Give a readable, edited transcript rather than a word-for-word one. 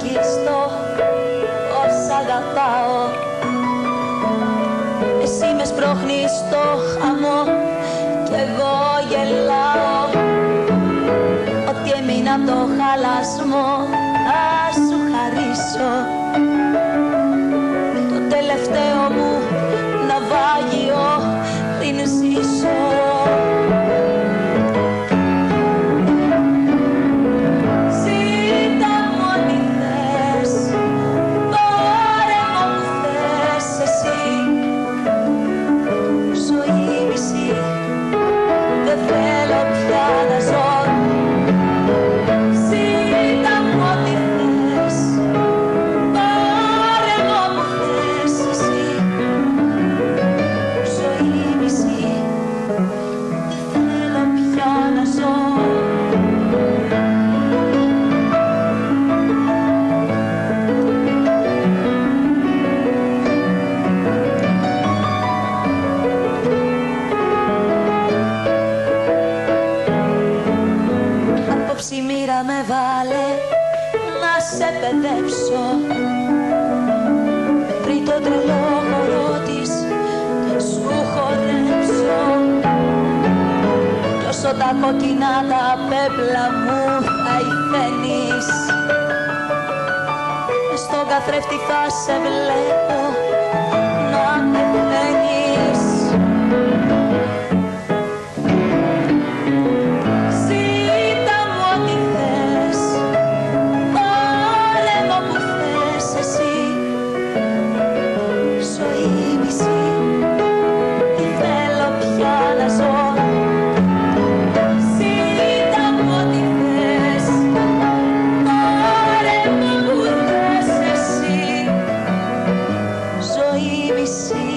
ελάχιστο πως αγαπάω. Εσύ με σπρώχνεις στο χαμό κι εγώ γελάω. Ό,τι έμεινα απ' το χαλασμό θα σου χαρίσω. Το τελευταίο μου ναυάγιο πριν ζήσω. Απόψη μοίρα με βάλε να σε παιδεύσω. Πριν το τρελό χορό της σου χορέψω. Κι όσο τα κόκκινα τα πέπλα μου θα υφαίνεις, μες στον καθρέφτη θα σε βλέπω να πεθαίνεις. See